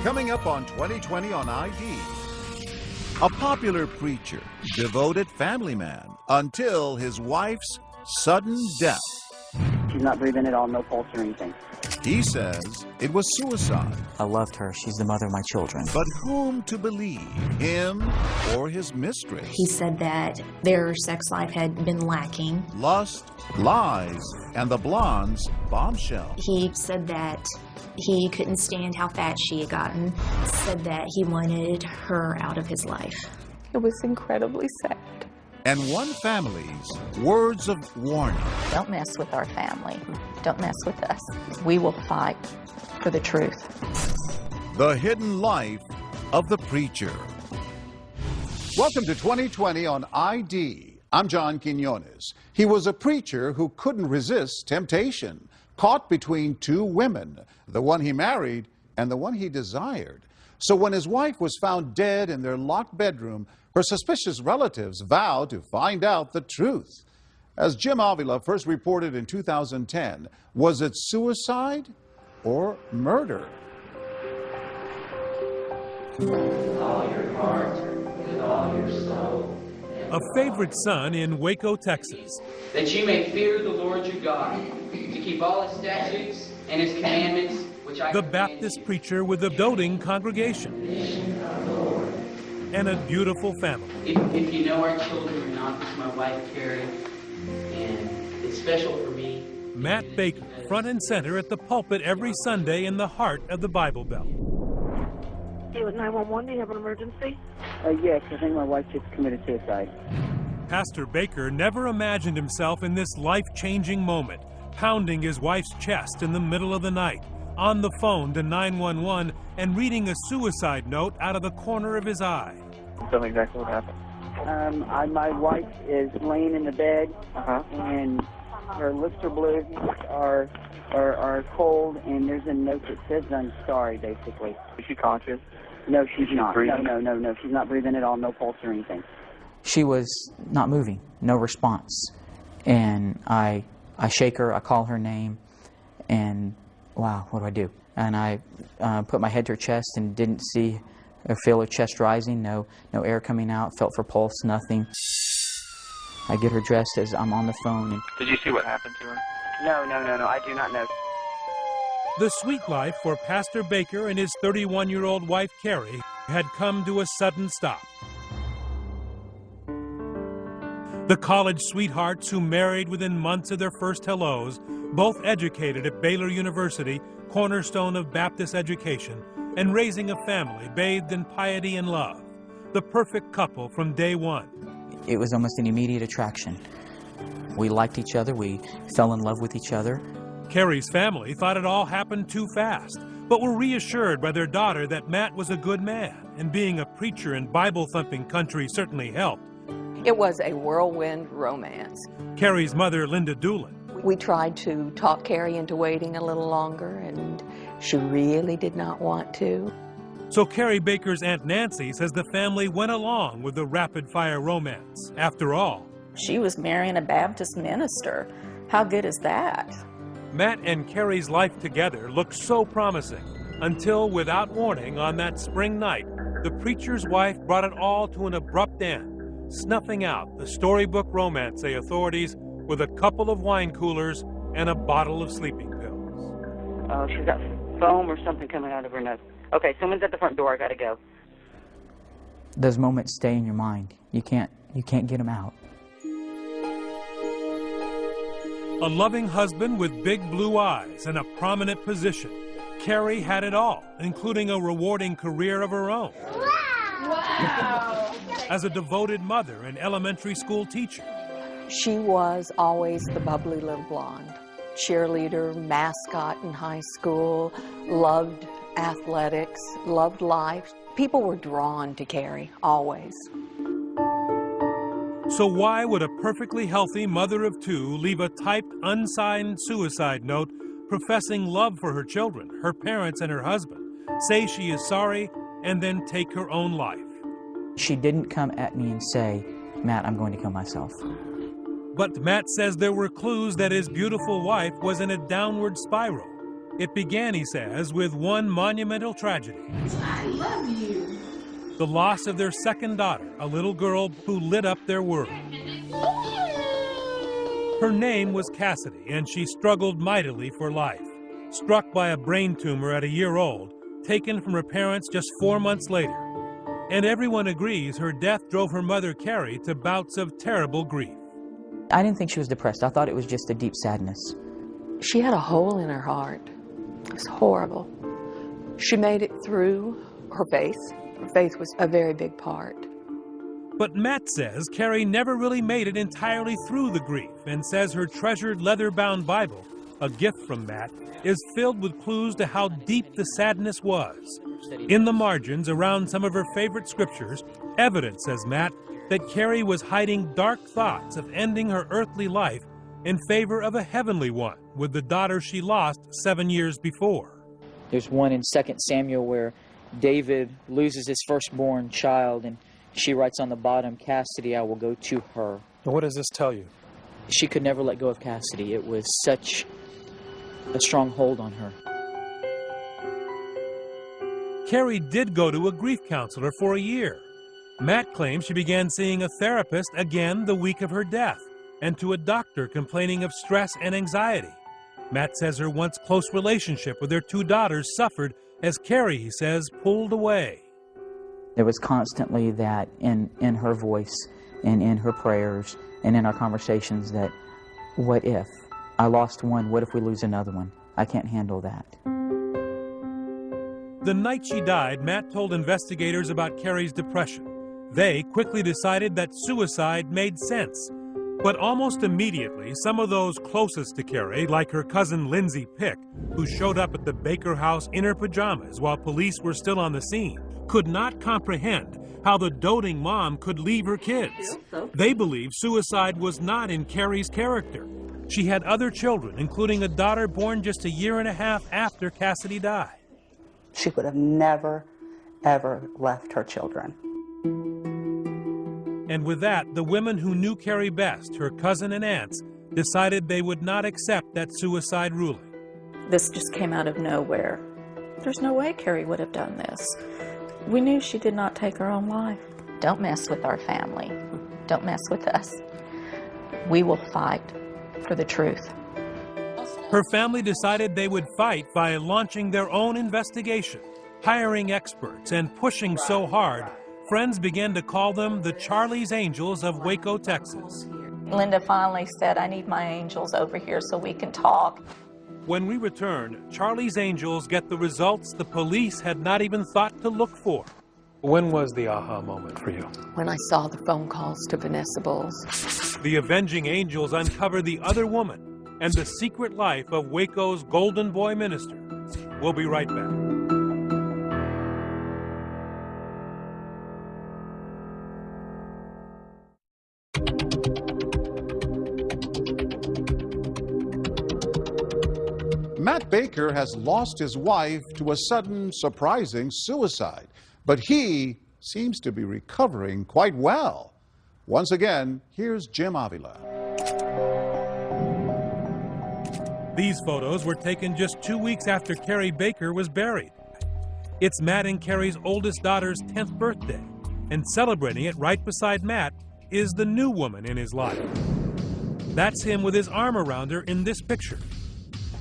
Coming up on 2020 on ID. A popular preacher, devoted family man, until his wife's sudden death. She's not breathing at all, no pulse or anything. He says it was suicide. I loved her. She's the mother of my children. But whom to believe, him or his mistress? He said that their sex life had been lacking. Lust, lies, and the blonde's bombshell. He said that he couldn't stand how fat she had gotten. Said that he wanted her out of his life. It was incredibly sad. And one family's words of warning. Don't mess with our family. Don't mess with us. We will fight for the truth. The hidden life of the preacher. Welcome to 2020 on ID. I'm John Quinones. He was a preacher who couldn't resist temptation, caught between two women, the one he married and the one he desired. So when his wife was found dead in their locked bedroom, her suspicious relatives vowed to find out the truth. As Jim Avila first reported in 2010, was it suicide or murder? With all your heart, with all your soul. A favorite son in Waco, Texas. That you may fear the Lord your God, to keep all his statutes and his commandments, which I The Baptist preacher with a doting congregation. And a beautiful family. If you know our children or not, this is my wife, Carrie, and it's special for me. Matt Baker, front and center at the pulpit every Sunday in the heart of the Bible Belt. Hey, with 911, do you have an emergency? Yes, I think my wife just committed suicide. Pastor Baker never imagined himself in this life-changing moment, pounding his wife's chest in the middle of the night, on the phone to 911 and reading a suicide note out of the corner of his eye. Tell me exactly what happened. My wife is laying in the bed, and her lips are blue, are cold, and there's a note that says "I'm sorry," basically. Is she conscious? No, she's not. Breathing? No, she's not breathing at all, no pulse or anything. She was not moving, no response. And I shake her, I call her name, and wow, what do I do? And I put my head to her chest and didn't see or feel her chest rising, no air coming out, felt for pulse, nothing. I get her dressed as I'm on the phone. And Did you see what happened to her? No, I do not know. The sweet life for Pastor Baker and his 31-year-old wife, Carrie, had come to a sudden stop. The college sweethearts who married within months of their first hellos, both educated at Baylor University, cornerstone of Baptist education, and raising a family bathed in piety and love. The perfect couple from day one. it was almost an immediate attraction. We liked each other, we fell in love with each other. Carrie's family thought it all happened too fast, but were reassured by their daughter that Matt was a good man, and being a preacher in Bible-thumping country certainly helped. It was a whirlwind romance. Carrie's mother, Linda Doolin. We tried to talk Carrie into waiting a little longer, and she really did not want to. So Carrie Baker's Aunt Nancy says the family went along with the rapid-fire romance. After all, she was marrying a Baptist minister. How good is that? Matt and Carrie's life together looked so promising until, without warning, on that spring night, the preacher's wife brought it all to an abrupt end, snuffing out the storybook romance, say authorities, with a couple of wine coolers and a bottle of sleeping pills. Oh, she's got foam or something coming out of her nose. Okay, someone's at the front door. I gotta go. Those moments stay in your mind. You can't get them out. A loving husband with big blue eyes and a prominent position. Carrie had it all, including a rewarding career of her own. Wow! As a devoted mother and elementary school teacher. She was always the bubbly little blonde. Cheerleader, mascot in high school, loved athletics, loved life. People were drawn to Carrie, always. So why would a perfectly healthy mother of two leave a typed, unsigned suicide note professing love for her children, her parents, and her husband, say she is sorry, and then take her own life? She didn't come at me and say, "Matt, I'm going to kill myself." But Matt says there were clues that his beautiful wife was in a downward spiral. It began, he says, with one monumental tragedy. I love you. The loss of their second daughter, a little girl who lit up their world. Her name was Cassidy, and she struggled mightily for life. Struck by a brain tumor at a year old, taken from her parents just 4 months later. And everyone agrees her death drove her mother, Carrie, to bouts of terrible grief. I didn't think she was depressed. I thought it was just a deep sadness. She had a hole in her heart. It was horrible. She made it through her faith. Her faith was a very big part. But Matt says Carrie never really made it entirely through the grief, and says her treasured leather-bound Bible, a gift from Matt, is filled with clues to how deep the sadness was. In the margins, around some of her favorite scriptures, evidence, says Matt, that Carrie was hiding dark thoughts of ending her earthly life in favor of a heavenly one with the daughter she lost 7 years before. There's one in 2 Samuel where David loses his firstborn child, and she writes on the bottom, Cassidy, I will go to her. And what does this tell you? She could never let go of Cassidy. It was such a strong hold on her. Carrie did go to a grief counselor for a year. Matt claims she began seeing a therapist again the week of her death, and to a doctor complaining of stress and anxiety. Matt says her once close relationship with their 2 daughters suffered as Carrie, he says, pulled away. There was constantly that in her voice and in her prayers and in our conversations that, what if? I lost one, what if we lose another one? I can't handle that. The night she died, Matt told investigators about Carrie's depression. They quickly decided that suicide made sense. But almost immediately, some of those closest to Carrie, like her cousin Lindsay Pick, who showed up at the Baker house in her pajamas while police were still on the scene, could not comprehend how the doting mom could leave her kids. They believed suicide was not in Carrie's character. She had other children, including a daughter born just a year and a half after Cassidy died. She would have never, ever left her children. And with that, the women who knew Carrie best, her cousin and aunts, decided they would not accept that suicide ruling. This just came out of nowhere. There's no way Carrie would have done this. We knew she did not take her own life. Don't mess with our family. Don't mess with us. We will fight for the truth. Her family decided they would fight by launching their own investigation, hiring experts, and pushing so hard, friends began to call them the Charlie's Angels of Waco, Texas. Linda finally said, I need my angels over here so we can talk. When we return, Charlie's Angels get the results the police had not even thought to look for. When was the aha moment for you? When I saw the phone calls to Vanessa Bowles. The Avenging Angels uncover the other woman and the secret life of Waco's Golden Boy minister. We'll be right back. Matt Baker has lost his wife to a sudden, surprising suicide, but he seems to be recovering quite well. Once again, here's Jim Avila. These photos were taken just 2 weeks after Carrie Baker was buried. It's Matt and Carrie's oldest daughter's 10th birthday, and celebrating it right beside Matt is the new woman in his life. That's him with his arm around her in this picture.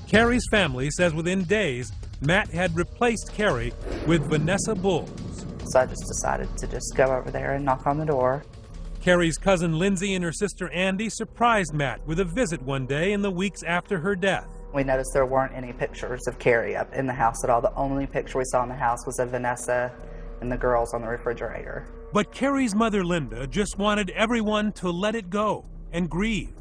Carrie's family says within days, Matt had replaced Carrie with Vanessa Bowles. So I just decided to just go over there and knock on the door. Carrie's cousin Lindsay and her sister Andy surprised Matt with a visit one day in the weeks after her death. We noticed there weren't any pictures of Carrie up in the house at all. The only picture we saw in the house was of Vanessa and the girls on the refrigerator. But Carrie's mother Linda just wanted everyone to let it go and grieve.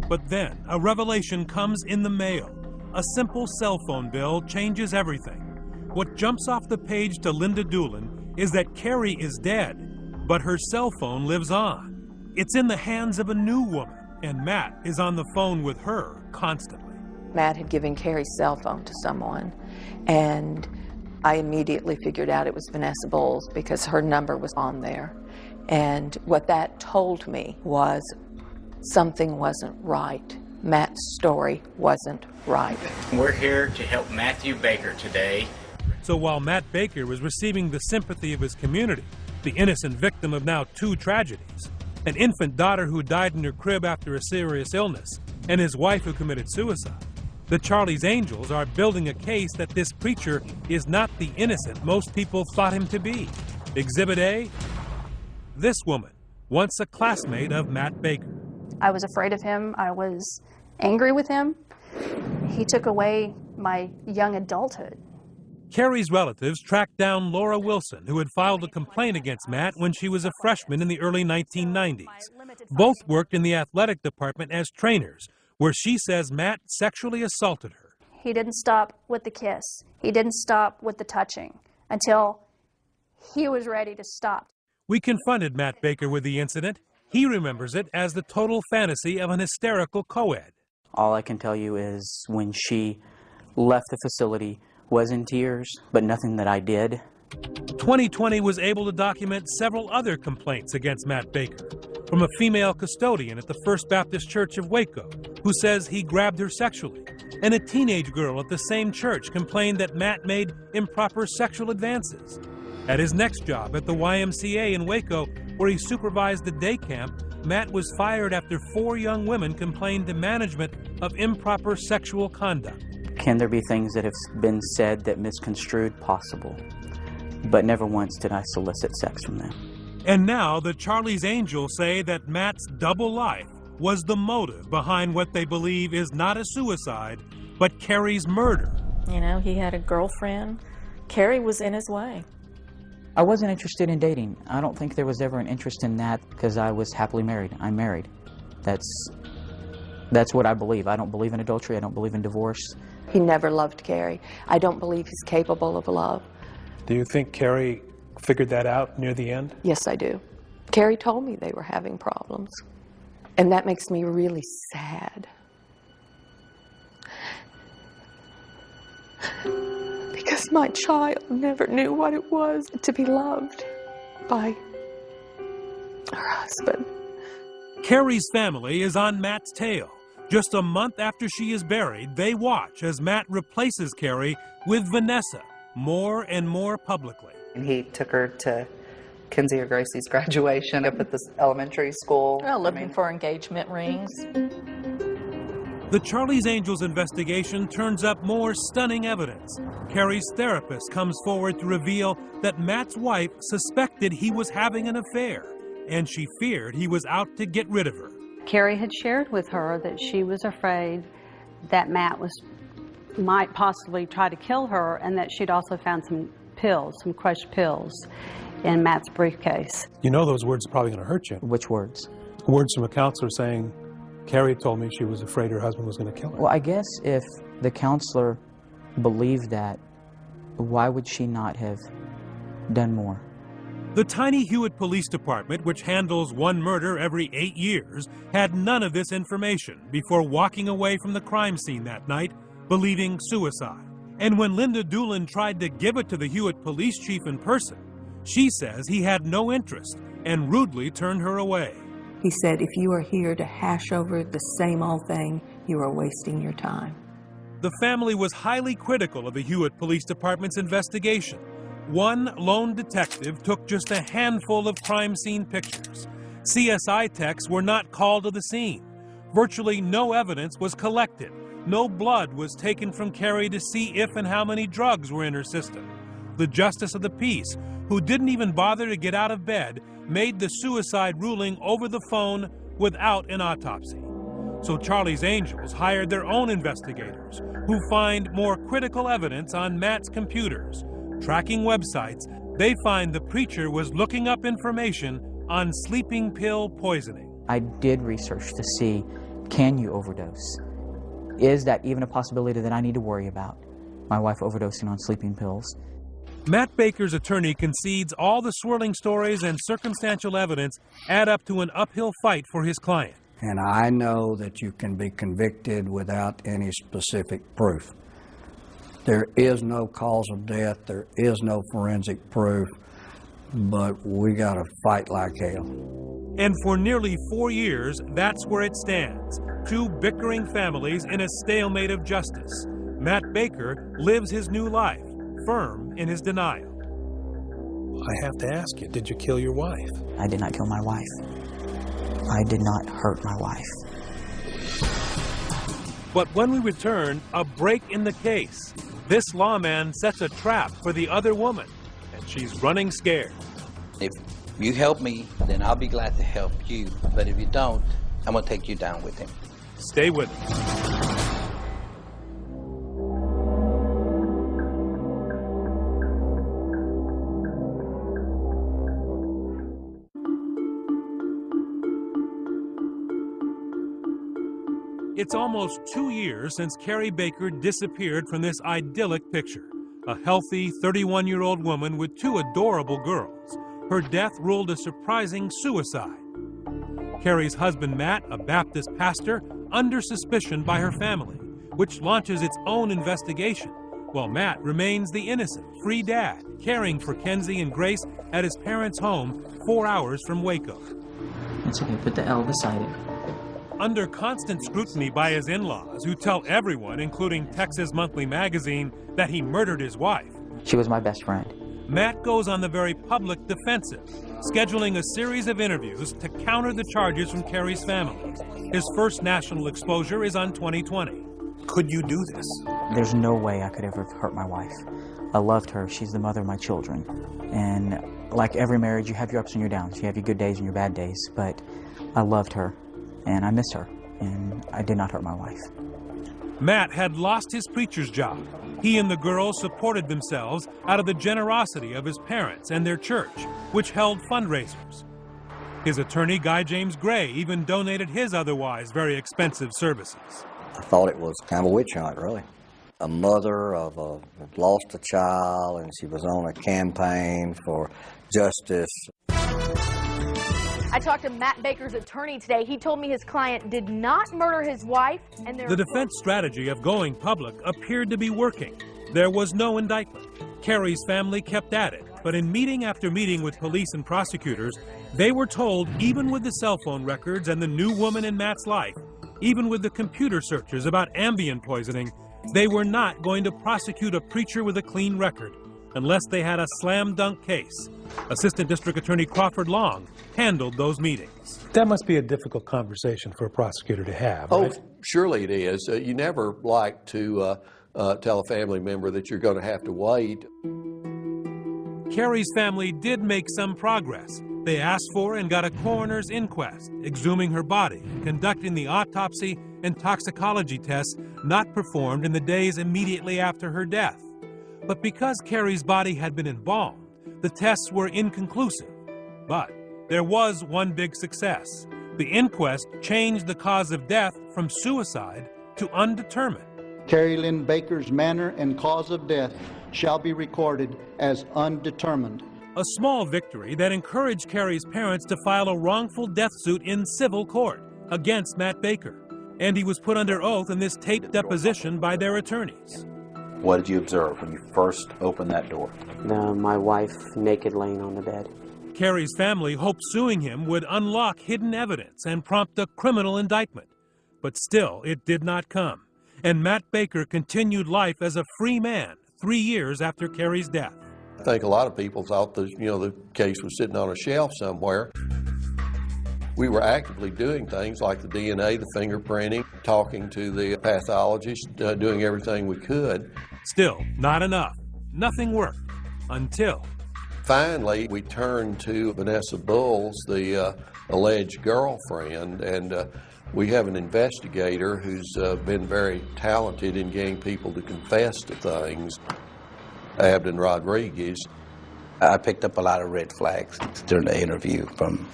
But then a revelation comes in the mail. A simple cell phone bill changes everything. What jumps off the page to Linda Doolin is that Carrie is dead, but her cell phone lives on. It's in the hands of a new woman, and Matt is on the phone with her constantly. Matt had given Carrie's cell phone to someone, and I immediately figured out it was Vanessa Bowles because her number was on there. And what that told me was something wasn't right Matt's story wasn't right. We're here to help Matthew Baker today. So while Matt Baker was receiving the sympathy of his community, the innocent victim of now 2 tragedies, an infant daughter who died in her crib after a serious illness, and his wife who committed suicide, the Charlie's Angels are building a case that this preacher is not the innocent most people thought him to be. Exhibit A, this woman, once a classmate of Matt Baker. I was afraid of him. I was angry with him. He took away my young adulthood. Carrie's relatives tracked down Laura Wilson, who had filed a complaint against Matt when she was a freshman in the early 1990s. Both worked in the athletic department as trainers, where she says Matt sexually assaulted her. He didn't stop with the kiss. He didn't stop with the touching until he was ready to stop. We confronted Matt Baker with the incident. He remembers it as the total fantasy of an hysterical co-ed. All I can tell you is when she left the facility, was in tears, but nothing that I did. 2020 was able to document several other complaints against Matt Baker, from a female custodian at the First Baptist Church of Waco, who says he grabbed her sexually, and a teenage girl at the same church complained that Matt made improper sexual advances. At his next job at the YMCA in Waco, where he supervised the day camp, Matt was fired after 4 young women complained to management of improper sexual conduct. Can there be things that have been said that misconstrued? Possible. But never once did I solicit sex from them. And now the Charlie's Angels say that Matt's double life was the motive behind what they believe is not a suicide, but Carrie's murder. You know, he had a girlfriend. Carrie was in his way. I wasn't interested in dating. I don't think there was ever an interest in that because I was happily married. I'm married. That's what I believe. I don't believe in adultery. I don't believe in divorce. He never loved Carrie. I don't believe he's capable of love. Do you think Carrie figured that out near the end? Yes, I do. Carrie told me they were having problems. And that makes me really sad. Because my child never knew what it was to be loved by her husband. Carrie's family is on Matt's tail. Just a month after she is buried, they watch as Matt replaces Carrie with Vanessa more and more publicly. And he took her to Kinsey or Gracie's graduation up at this elementary school. Well, looking for engagement rings. The Charlie's Angels investigation turns up more stunning evidence. Carrie's therapist comes forward to reveal that Matt's wife suspected he was having an affair, and she feared he was out to get rid of her. Carrie had shared with her that she was afraid that Matt might possibly try to kill her, and that she'd also found some pills, some crushed pills, in Matt's briefcase. You know those words are probably going to hurt you. Which words? Words from a counselor saying, Carrie told me she was afraid her husband was going to kill her. Well, I guess if the counselor believed that, why would she not have done more? The tiny Hewitt Police Department, which handles one murder every 8 years, had none of this information before walking away from the crime scene that night, believing suicide. And when Linda Doolin tried to give it to the Hewitt police chief in person, she says he had no interest and rudely turned her away. He said, if you are here to hash over the same old thing, you are wasting your time. The family was highly critical of the Hewitt Police Department's investigation. One lone detective took just a handful of crime scene pictures. CSI techs were not called to the scene. Virtually no evidence was collected. No blood was taken from Carrie to see if and how many drugs were in her system. The justice of the peace, who didn't even bother to get out of bed, made the suicide ruling over the phone without an autopsy. So Charlie's Angels hired their own investigators, who find more critical evidence on Matt's computers. Tracking websites, they find the preacher was looking up information on sleeping pill poisoning. I did research to see, can you overdose? Is that even a possibility that I need to worry about? My wife overdosing on sleeping pills. Matt Baker's attorney concedes all the swirling stories and circumstantial evidence add up to an uphill fight for his client. And I know that you can be convicted without any specific proof. There is no cause of death, there is no forensic proof, but we got to fight like hell. And for nearly 4 years, that's where it stands. Two bickering families in a stalemate of justice. Matt Baker lives his new life, firm in his denial. I have to ask you, did you kill your wife? I did not kill my wife. I did not hurt my wife. But when we return, a break in the case. This lawman sets a trap for the other woman, and she's running scared. If you help me, then I'll be glad to help you. But if you don't, I'm going to take you down with him. Stay with us. It's almost 2 years since Carrie Baker disappeared from this idyllic picture. A healthy 31-year-old woman with two adorable girls. Her death ruled a surprising suicide. Carrie's husband, Matt, a Baptist pastor, under suspicion by her family, which launches its own investigation, while Matt remains the innocent, free dad, caring for Kenzie and Grace at his parents' home 4 hours from Waco. It's okay, put the L beside it. Under constant scrutiny by his in-laws, who tell everyone, including Texas Monthly Magazine, that he murdered his wife. She was my best friend. Matt goes on the very public defensive, scheduling a series of interviews to counter the charges from Carrie's family. His first national exposure is on 2020. Could you do this? There's no way I could ever hurt my wife. I loved her. She's the mother of my children. And like every marriage, you have your ups and your downs. You have your good days and your bad days. But I loved her, and I miss her, and I did not hurt my wife. Matt had lost his preacher's job. He and the girls supported themselves out of the generosity of his parents and their church, which held fundraisers. His attorney, Guy James Gray, even donated his otherwise very expensive services. I thought it was kind of a witch hunt, really. A mother of lost a child, and she was on a campaign for justice. I talked to Matt Baker's attorney today. He told me his client did not murder his wife. And the defense strategy of going public appeared to be working. There was no indictment. Carrie's family kept at it, but in meeting after meeting with police and prosecutors, they were told, even with the cell phone records and the new woman in Matt's life, even with the computer searches about Ambien poisoning, they were not going to prosecute a preacher with a clean record unless they had a slam-dunk case. Assistant District Attorney Crawford Long handled those meetings. That must be a difficult conversation for a prosecutor to have, right? Oh, surely it is. You never like to tell a family member that you're going to have to wait. Carrie's family did make some progress. They asked for and got a coroner's inquest, exhuming her body, conducting the autopsy and toxicology tests not performed in the days immediately after her death. But because Carrie's body had been embalmed, the tests were inconclusive. But there was one big success. The inquest changed the cause of death from suicide to undetermined. Carrie Lynn Baker's manner and cause of death shall be recorded as undetermined. A small victory that encouraged Carrie's parents to file a wrongful death suit in civil court against Matt Baker. And he was put under oath in this taped deposition by their attorneys. What did you observe when you first opened that door? My wife naked laying on the bed. Carrie's family hoped suing him would unlock hidden evidence and prompt a criminal indictment. But still, it did not come. And Matt Baker continued life as a free man 3 years after Carrie's death. I think a lot of people thought that, the case was sitting on a shelf somewhere. We were actively doing things like the DNA, the fingerprinting, talking to the pathologist, doing everything we could. Still, not enough. Nothing worked. Until finally, we turned to Vanessa Bowles, the alleged girlfriend, and we have an investigator who's been very talented in getting people to confess to things. Abden Rodriguez. I picked up a lot of red flags during the interview from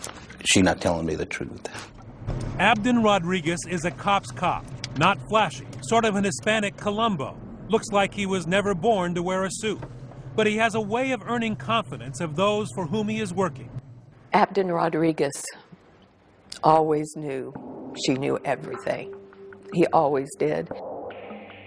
she not telling me the truth. Abden Rodriguez is a cop's cop, not flashy, sort of an Hispanic Columbo. Looks like he was never born to wear a suit. But he has a way of earning confidence of those for whom he is working. Abden Rodriguez always knew she knew everything. He always did.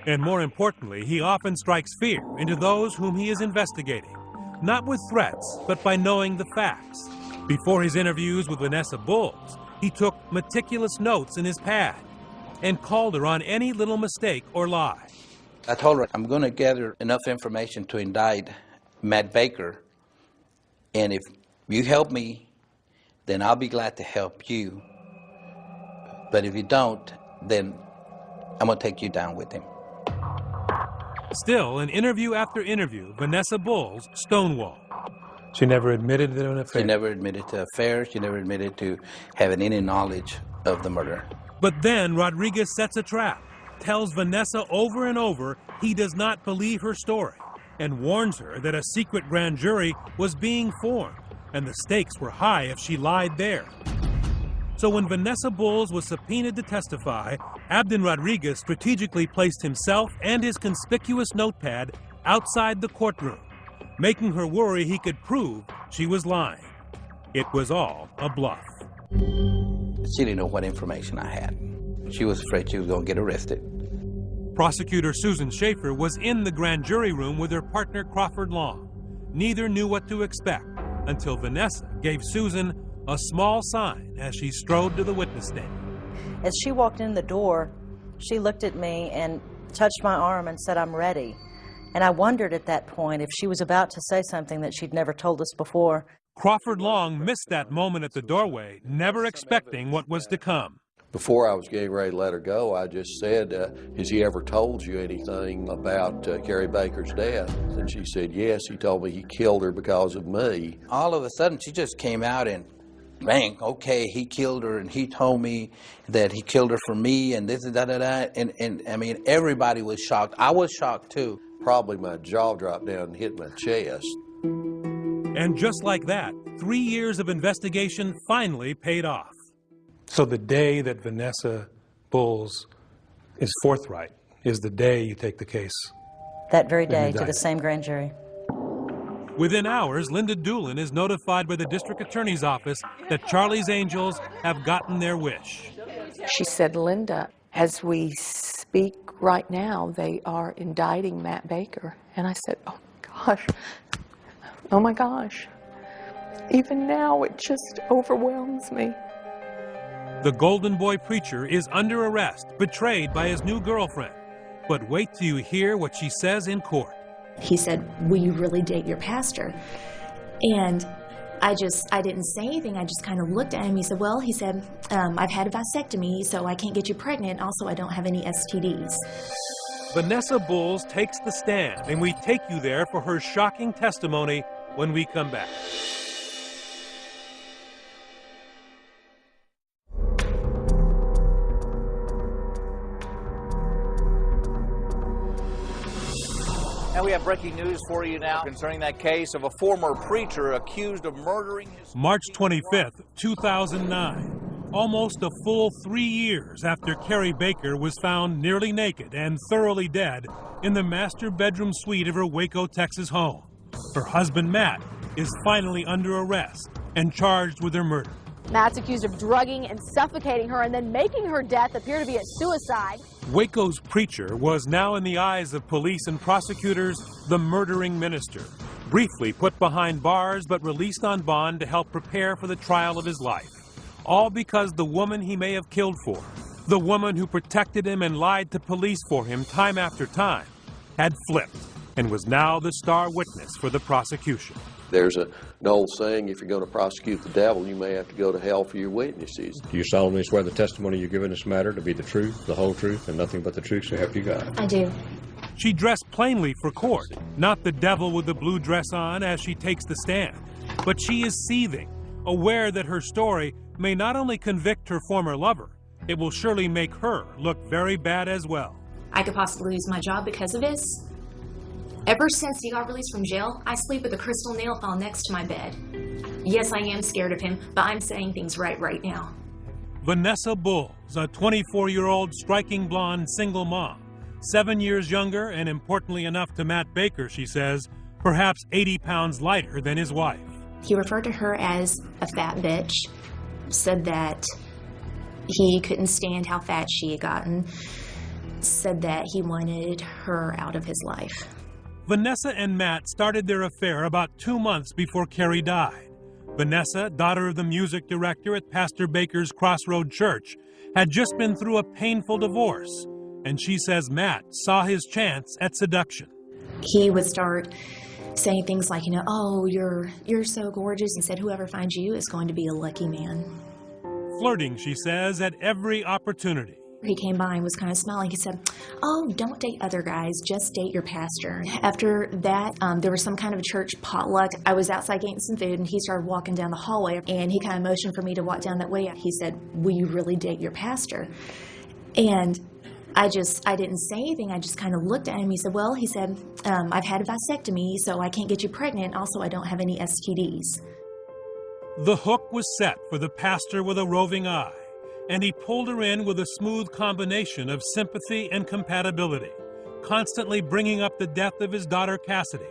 And more importantly, he often strikes fear into those whom he is investigating, not with threats, but by knowing the facts. Before his interviews with Vanessa Bowles, he took meticulous notes in his pad. and called her on any little mistake or lie. I told her I'm going to gather enough information to indict Matt Baker, and if you help me, then I'll be glad to help you. But if you don't, then I'm going to take you down with him. Still, in interview after interview, Vanessa Bowles stonewalled. She never admitted to an affair? She never admitted to affairs. She never admitted to having any knowledge of the murder. But then Rodriguez sets a trap, tells Vanessa over and over he does not believe her story, and warns her that a secret grand jury was being formed, and the stakes were high if she lied there. So when Vanessa Bowles was subpoenaed to testify, Abdon Rodriguez strategically placed himself and his conspicuous notepad outside the courtroom, making her worry he could prove she was lying. It was all a bluff. She didn't know what information I had. She was afraid she was going to get arrested. Prosecutor Susan Schaefer was in the grand jury room with her partner Crawford Long. Neither knew what to expect until Vanessa gave Susan a small sign as she strode to the witness stand. As she walked in the door, she looked at me and touched my arm and said, "I'm ready." And I wondered at that point if she was about to say something that she'd never told us before. Crawford Long missed that moment at the doorway, never expecting what was to come. Before I was getting ready to let her go, I just said, has he ever told you anything about Carrie Baker's death? And she said, yes, he told me he killed her because of me. All of a sudden, she just came out and, bang, okay, he killed her, and he told me that he killed her for me, and this and da-da-da. And I mean, everybody was shocked. I was shocked, too. Probably my jaw dropped down and hit my chest. And just like that, 3 years of investigation finally paid off. So the day that Vanessa Bowles is forthright is the day you take the case? That very day to the same grand jury. Within hours, Linda Doolin is notified by the district attorney's office that Charlie's Angels have gotten their wish. She said, "Linda, as we speak right now, they are indicting Matt Baker." And I said, oh my gosh. Even now, it just overwhelms me. The Golden Boy preacher is under arrest, betrayed by his new girlfriend. But wait till you hear what she says in court. He said, "Will you really date your pastor?" And I didn't say anything. I just kind of looked at him. He said, "Well," he said, "I've had a vasectomy, so I can't get you pregnant. Also, I don't have any STDs." Vanessa Bowles takes the stand, and we take you there for her shocking testimony when we come back. And we have breaking news for you now concerning that case of a former preacher accused of murdering his... March 25th, 2009. Almost a full 3 years after Carrie Baker was found nearly naked and thoroughly dead in the master bedroom suite of her Waco, Texas home. Her husband, Matt, is finally under arrest and charged with her murder. Matt's accused of drugging and suffocating her and then making her death appear to be a suicide. Waco's preacher was now in the eyes of police and prosecutors the murdering minister, briefly put behind bars but released on bond to help prepare for the trial of his life. All because the woman he may have killed for, the woman who protected him and lied to police for him time after time, had flipped and was now the star witness for the prosecution. There's an old saying, if you're going to prosecute the devil, you may have to go to hell for your witnesses. Do you solemnly swear the testimony you give in this matter to be the truth, the whole truth, and nothing but the truth, so help you God? I do. She dressed plainly for court, not the devil with the blue dress on as she takes the stand. But she is seething, aware that her story may not only convict her former lover, it will surely make her look very bad as well. I could possibly lose my job because of this. Ever since he got released from jail, I sleep with a crystal nail file next to my bed. Yes, I am scared of him, but I'm saying things right now. Vanessa Bowles, a 24-year-old striking blonde single mom, 7 years younger and importantly enough to Matt Baker, she says, perhaps 80 pounds lighter than his wife. He referred to her as a fat bitch, said that he couldn't stand how fat she had gotten, said that he wanted her out of his life. Vanessa and Matt started their affair about 2 months before Carrie died. Vanessa, daughter of the music director at Pastor Baker's Crossroad Church, had just been through a painful divorce, and she says Matt saw his chance at seduction. He would start saying things like, oh, you're so gorgeous, and said, whoever finds you is going to be a lucky man. Flirting, she says, at every opportunity. He came by and was kind of smiling. He said, oh, don't date other guys, just date your pastor. After that, there was some kind of a church potluck. I was outside getting some food, and he started walking down the hallway, and he kind of motioned for me to walk down that way. He said, will you really date your pastor? And I didn't say anything. I just kind of looked at him. He said, well, I've had a vasectomy, so I can't get you pregnant. Also, I don't have any STDs. The hook was set for the pastor with a roving eye, and he pulled her in with a smooth combination of sympathy and compatibility, constantly bringing up the death of his daughter Cassidy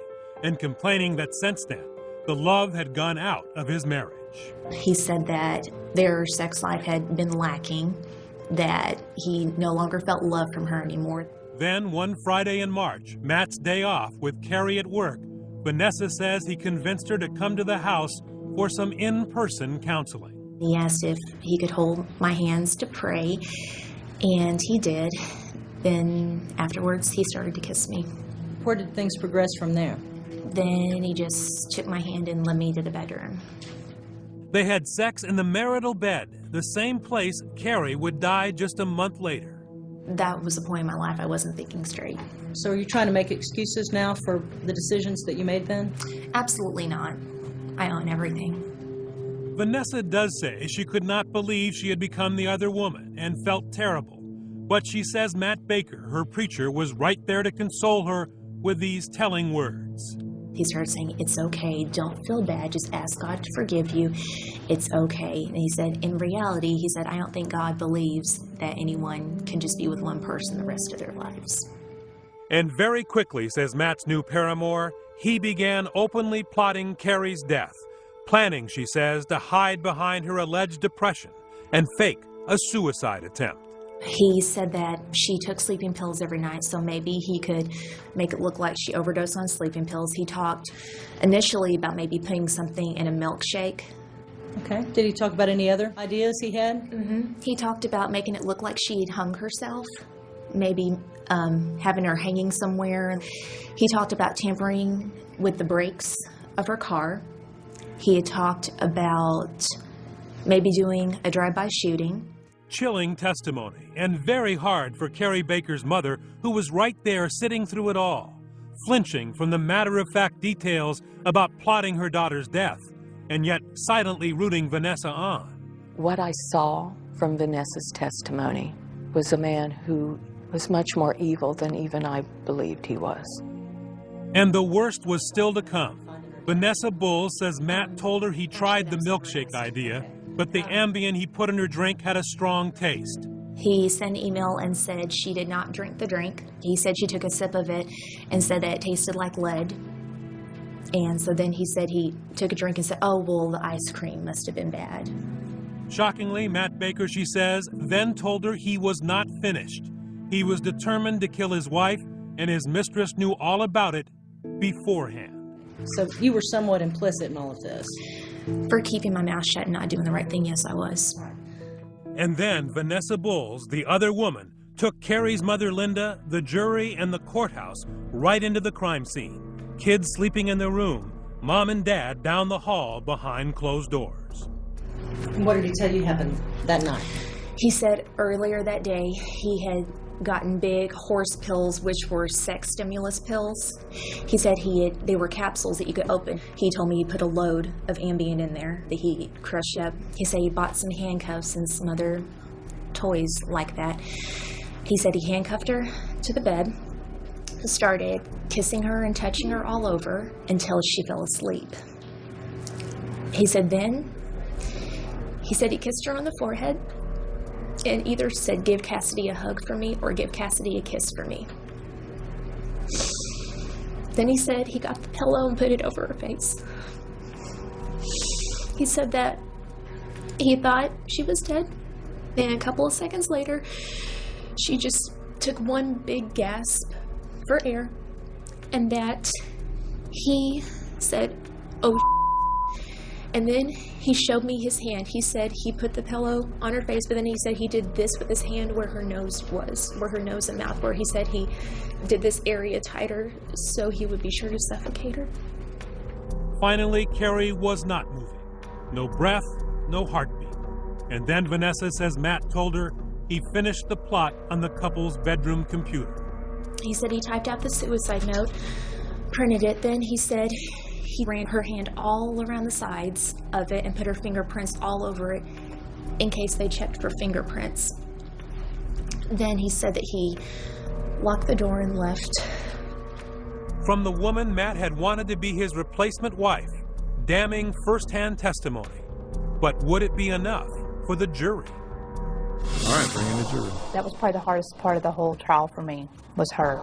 and complaining that since then, the love had gone out of his marriage. He said that their sex life had been lacking, that he no longer felt love from her anymore. Then, one Friday in March, Matt's day off with Carrie at work, Vanessa says he convinced her to come to the house for some in-person counseling. He asked if he could hold my hands to pray, and he did. Then afterwards, he started to kiss me. Where did things progress from there? Then he just took my hand and led me to the bedroom. They had sex in the marital bed, the same place Carrie would die just a month later. That was the point in my life I wasn't thinking straight. So are you trying to make excuses now for the decisions that you made then? Absolutely not. I own everything. Vanessa does say she could not believe she had become the other woman and felt terrible. But she says Matt Baker, her preacher, was right there to console her with these telling words. He started saying, it's okay, don't feel bad, just ask God to forgive you, it's okay. And he said, in reality, he said, I don't think God believes that anyone can just be with one person the rest of their lives. And very quickly, says Matt's new paramour, he began openly plotting Carrie's death, planning, she says, to hide behind her alleged depression and fake a suicide attempt. He said that she took sleeping pills every night, so maybe he could make it look like she overdosed on sleeping pills. He talked initially about maybe putting something in a milkshake. Okay. Did he talk about any other ideas he had? Mm-hmm. He talked about making it look like she had hung herself, maybe having her hanging somewhere. He talked about tampering with the brakes of her car. He had talked about maybe doing a drive-by shooting. Chilling testimony, and very hard for Carrie Baker's mother, who was right there sitting through it all, flinching from the matter-of-fact details about plotting her daughter's death, and yet silently rooting Vanessa on. What I saw from Vanessa's testimony was a man who was much more evil than even I believed he was. And the worst was still to come. Vanessa Bowles says Matt told her he tried the milkshake idea, but the Ambien he put in her drink had a strong taste. He sent an email and said she did not drink the drink. He said she took a sip of it and said that it tasted like lead. And so then he said he took a drink and said, oh, well, the ice cream must have been bad. Shockingly, Matt Baker, she says, then told her he was not finished. He was determined to kill his wife, and his mistress knew all about it beforehand. So you were somewhat implicit in all of this. For keeping my mouth shut and not doing the right thing, yes, I was. And then Vanessa Bowles, the other woman, took Carrie's mother Linda, the jury, and the courthouse right into the crime scene. Kids sleeping in their room, mom and dad down the hall behind closed doors. And what did he tell you happened that night? He said earlier that day he had gotten big horse pills, which were sex stimulus pills. He said they were capsules that you could open. He told me he put a load of Ambien in there that he crushed up. He said he bought some handcuffs and some other toys like that. He said he handcuffed her to the bed, started kissing her and touching her all over until she fell asleep. He said he kissed her on the forehead and either said, give Cassidy a hug for me or give Cassidy a kiss for me. Then he said he got the pillow and put it over her face. He said that he thought she was dead. And a couple of seconds later, she just took one big gasp for air. And that he said, oh, And then he showed me his hand. He said he put the pillow on her face, but then he said he did this with his hand where her nose was, where her nose and mouth were. He said he did this area tighter so he would be sure to suffocate her. Finally, Carrie was not moving. No breath, no heartbeat. And then Vanessa says Matt told her he finished the plot on the couple's bedroom computer. He said he typed out the suicide note, printed it, then he said he ran her hand all around the sides of it and put her fingerprints all over it in case they checked for fingerprints. Then he said that he locked the door and left. From the woman Matt had wanted to be his replacement wife, damning first-hand testimony. But would it be enough for the jury? All right, bring in the jury. That was probably the hardest part of the whole trial for me, was her.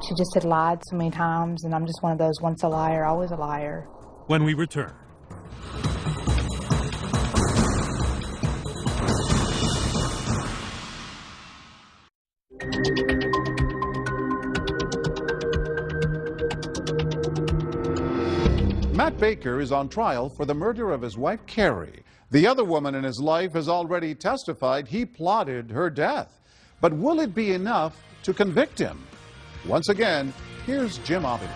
She just had lied so many times, and I'm just one of those, once a liar, always a liar. When we return. Matt Baker is on trial for the murder of his wife, Carrie. The other woman in his life has already testified he plotted her death. But will it be enough to convict him? Once again, here's Jim Avila.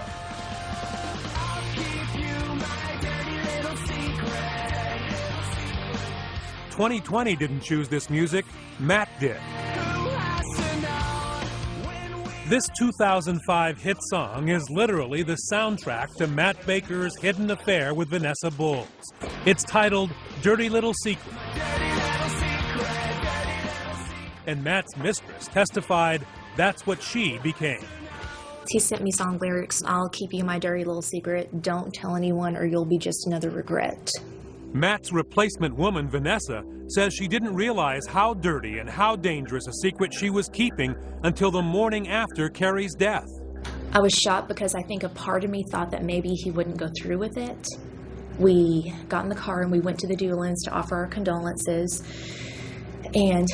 "2020 didn't choose this music, Matt did." This 2005 hit song is literally the soundtrack to Matt Baker's hidden affair with Vanessa Bowles. It's titled Dirty Little Secret. And Matt's mistress testified that's what she became. He sent me song lyrics, "I'll keep you my dirty little secret, don't tell anyone or you'll be just another regret." Matt's replacement woman, Vanessa, says she didn't realize how dirty and how dangerous a secret she was keeping until the morning after Carrie's death. I was shocked because I think a part of me thought that maybe he wouldn't go through with it. We got in the car and we went to the Doolins to offer our condolences. And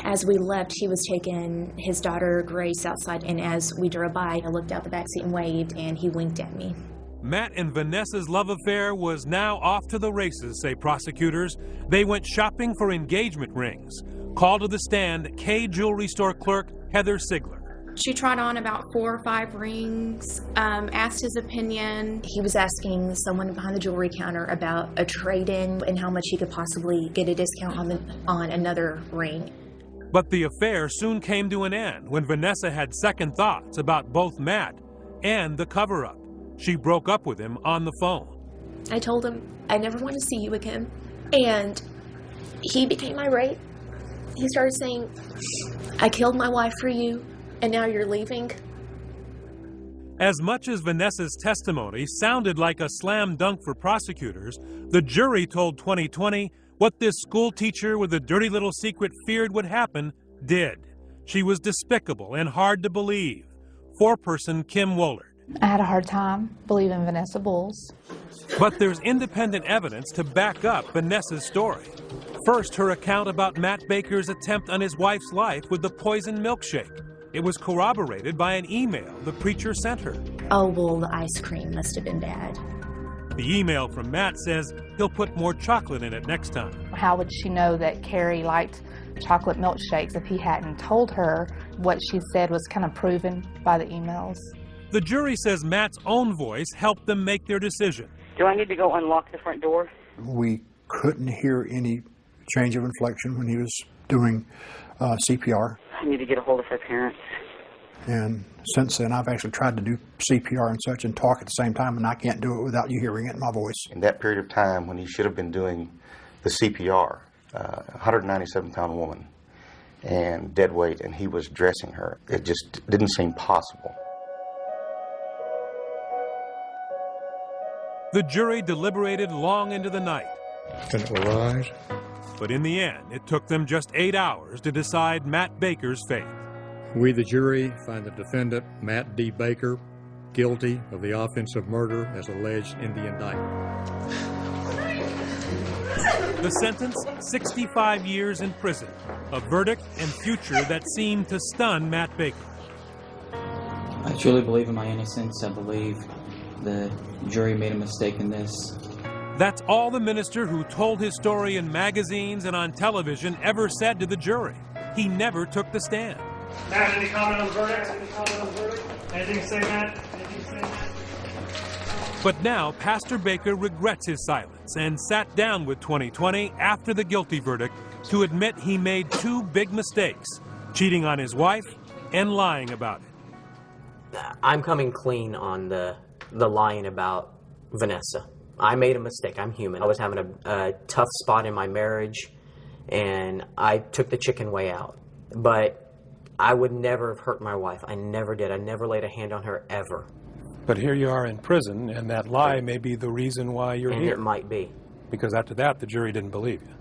as we left, he was taking his daughter Grace outside, and as we drove by, I looked out the backseat and waved, and he winked at me. Matt and Vanessa's love affair was now off to the races, say prosecutors. They went shopping for engagement rings. Called to the stand K jewelry store clerk Heather Sigler. She tried on about 4 or 5 rings, asked his opinion. He was asking someone behind the jewelry counter about a trade-in and how much he could possibly get a discount on another ring. But the affair soon came to an end when Vanessa had second thoughts about both Matt and the cover-up. She broke up with him on the phone. I told him I never want to see you again, and he became irate. He started saying, "I killed my wife for you, and now you're leaving." As much as Vanessa's testimony sounded like a slam dunk for prosecutors, the jury told 2020 what this school teacher with a dirty little secret feared would happen did. She was despicable and hard to believe. Foreperson Kim Wohlert. I had a hard time believing Vanessa Bowles. But there's independent evidence to back up Vanessa's story. First, her account about Matt Baker's attempt on his wife's life with the poison milkshake. It was corroborated by an email the preacher sent her. Oh, well, the ice cream must have been bad. The email from Matt says he'll put more chocolate in it next time. How would she know that Carrie liked chocolate milkshakes if he hadn't told her? What she said was kind of proven by the emails. The jury says Matt's own voice helped them make their decision. Do I need to go unlock the front door? We couldn't hear any change of inflection when he was doing CPR. I need to get a hold of her parents. And since then, I've actually tried to do CPR and such and talk at the same time, and I can't do it without you hearing it in my voice. In that period of time when he should have been doing the CPR, 197-pound woman and dead weight, and he was dressing her, it just didn't seem possible. The jury deliberated long into the night. Then it will rise. But in the end, it took them just 8 hours to decide Matt Baker's fate. We, the jury, find the defendant, Matt D. Baker, guilty of the offense of murder as alleged in the indictment. The sentence, 65 years in prison, a verdict and future that seemed to stun Matt Baker. I truly believe in my innocence. I believe the jury made a mistake in this. That's all the minister who told his story in magazines and on television ever said to the jury. He never took the stand. Matt, any comment on the verdict? Anything to say, Matt? But now, Pastor Baker regrets his silence and sat down with 2020 after the guilty verdict to admit he made two big mistakes, cheating on his wife and lying about it. I'm coming clean on the lying about Vanessa. I made a mistake. I'm human. I was having a tough spot in my marriage, and I took the chicken way out. But I would never have hurt my wife. I never did. I never laid a hand on her, ever. But here you are in prison, and that lie may be the reason why you're And here. it might be. Because after that, the jury didn't believe you.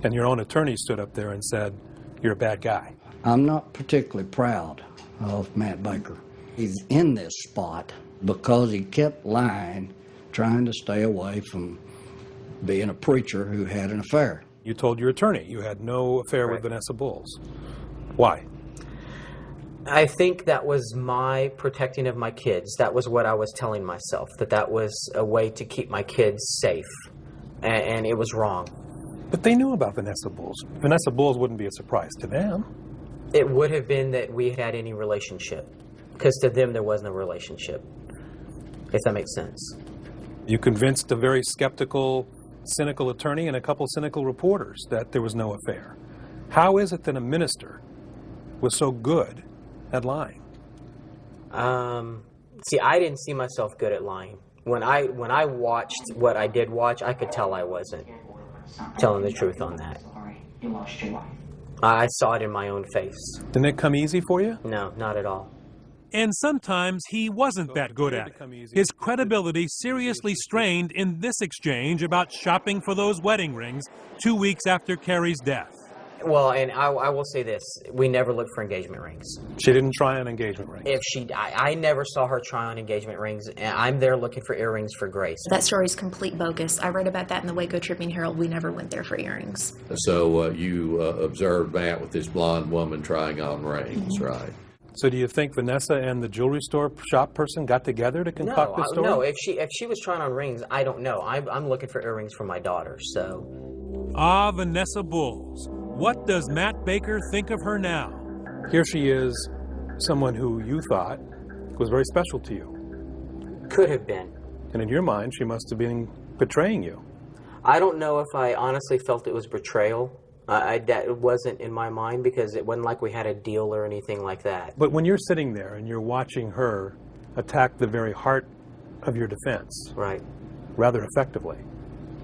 And your own attorney stood up there and said, you're a bad guy. I'm not particularly proud of Matt Baker. He's in this spot because he kept lying, trying to stay away from being a preacher who had an affair. You told your attorney you had no affair with Vanessa Bowles. Why? I think that was my protecting of my kids. That was what I was telling myself, that was a way to keep my kids safe. And it was wrong. But they knew about Vanessa Bowles. Vanessa Bowles wouldn't be a surprise to them. It would have been that we had any relationship. Because to them, there was no relationship. If that makes sense. You convinced a very skeptical, cynical attorney and a couple cynical reporters that there was no affair. How is it that a minister was so good at lying? See, I didn't see myself good at lying. When I watched what I did watch, I could tell I wasn't telling the truth on that. I saw it in my own face. Didn't it come easy for you? No, not at all. And sometimes he wasn't that good at it. His credibility seriously strained in this exchange about shopping for those wedding rings 2 weeks after Carrie's death. Well, and I will say this, we never looked for engagement rings. She didn't try on engagement rings? I never saw her try on engagement rings, and I'm there looking for earrings for Grace. That story's complete bogus. I read about that in the Waco Tribune Herald. We never went there for earrings. So you observed Matt with this blonde woman trying on rings, right? So do you think Vanessa and the jewelry store shop person got together to concoct this story? No, if she was trying on rings, I don't know. I'm looking for earrings for my daughter, so. Ah, Vanessa Bowles. What does Matt Baker think of her now? Here she is, someone who you thought was very special to you. Could have been. And in your mind, she must have been betraying you. I don't know if I honestly felt it was betrayal. That wasn't in my mind because it wasn't like we had a deal or anything like that. But when you're sitting there and you're watching her attack the very heart of your defense, right, rather effectively,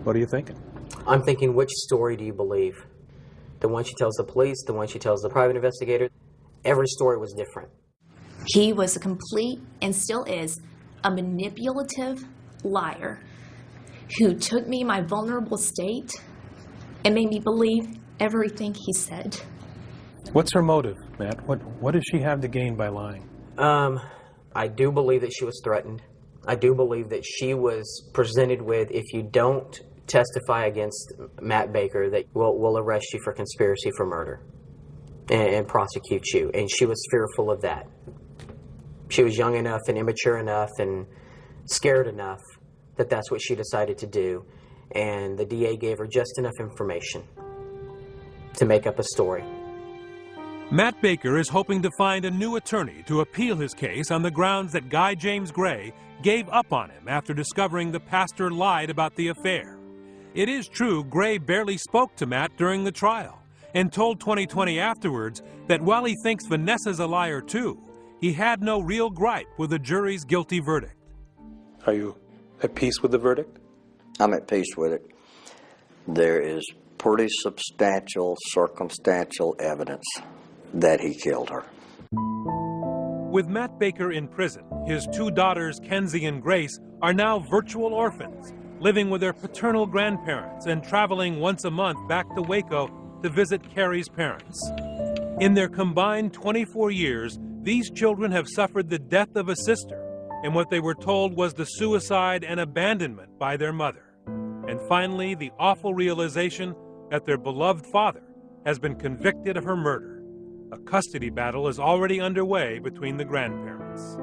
what are you thinking? I'm thinking, which story do you believe? The one she tells the police, the one she tells the private investigator? Every story was different. He was a complete, and still is, a manipulative liar who took me, my vulnerable state, and made me believe everything he said. What's her motive, Matt? What does she have to gain by lying? I do believe that she was threatened. I do believe that she was presented with, if you don't testify against Matt Baker, that we'll arrest you for conspiracy for murder and prosecute you. And she was fearful of that. She was young enough and immature enough and scared enough that that's what she decided to do. And the DA gave her just enough information to make up a story. Matt Baker is hoping to find a new attorney to appeal his case on the grounds that Guy James Gray gave up on him after discovering the pastor lied about the affair. It is true Gray barely spoke to Matt during the trial and told 2020 afterwards that while he thinks Vanessa's a liar too, he had no real gripe with the jury's guilty verdict. Are you at peace with the verdict? I'm at peace with it. There is pretty substantial circumstantial evidence that he killed her. With Matt Baker in prison, his two daughters, Kenzie and Grace, are now virtual orphans, living with their paternal grandparents and traveling once a month back to Waco to visit Carrie's parents. In their combined 24 years, these children have suffered the death of a sister and what they were told was the suicide and abandonment by their mother. And finally, the awful realization that their beloved father has been convicted of her murder. A custody battle is already underway between the grandparents.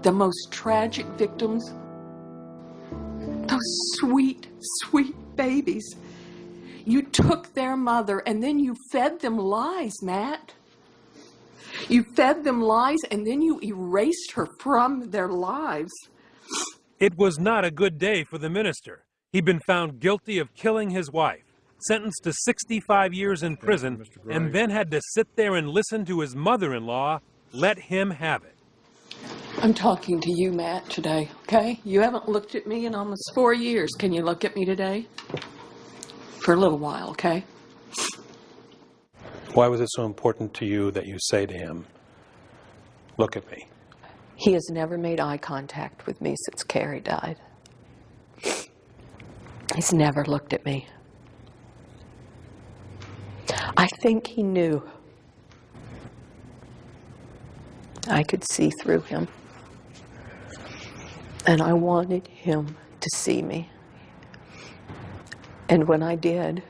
The most tragic victims, those sweet, sweet babies. You took their mother and then you fed them lies, Matt. You fed them lies and then you erased her from their lives. It was not a good day for the minister. He'd been found guilty of killing his wife, sentenced to 65 years in prison, and then had to sit there and listen to his mother-in-law let him have it. I'm talking to you, Matt, today, okay? You haven't looked at me in almost 4 years. Can you look at me today? For a little while, okay? Why was it so important to you that you say to him, look at me? He has never made eye contact with me since Carrie died. He's never looked at me. I think he knew I could see through him. And I wanted him to see me. And when I did,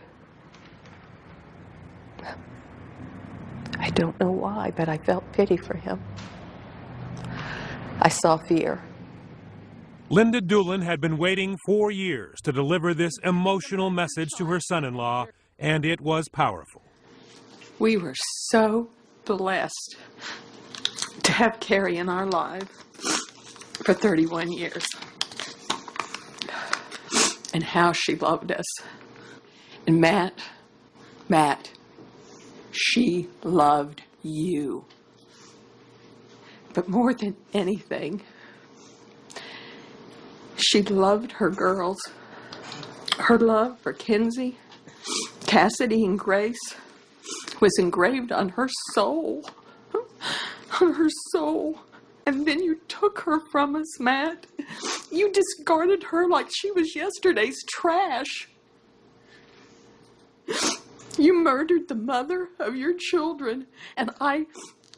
I don't know why, but I felt pity for him. I saw fear. Linda Doolin had been waiting 4 years to deliver this emotional message to her son-in-law, and it was powerful. We were so blessed to have Carrie in our lives for 31 years. And how she loved us. And Matt, she loved you. But more than anything, she loved her girls. Her love for Kenzie, Cassidy, and Grace was engraved on her soul. On her soul. And then you took her from us, Matt. You discarded her like she was yesterday's trash. You murdered the mother of your children, and I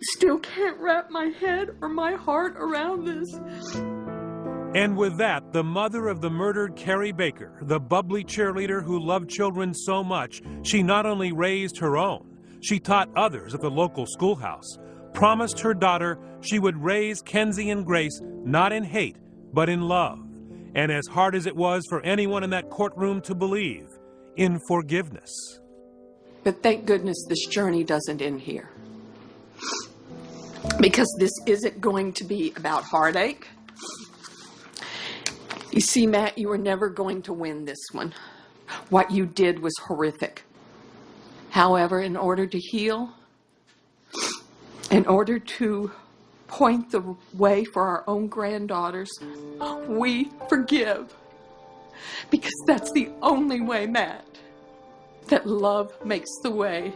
still can't wrap my head or my heart around this. And with that, the mother of the murdered Carrie Baker, the bubbly cheerleader who loved children so much, she not only raised her own, she taught others at the local schoolhouse, promised her daughter she would raise Kenzie and Grace not in hate, but in love. And as hard as it was for anyone in that courtroom to believe, in forgiveness. But thank goodness this journey doesn't end here. Because this isn't going to be about heartache. You see, Matt, you were never going to win this one. What you did was horrific. However, in order to heal, in order to point the way for our own granddaughters, we forgive. Because that's the only way, Matt, that love makes the way.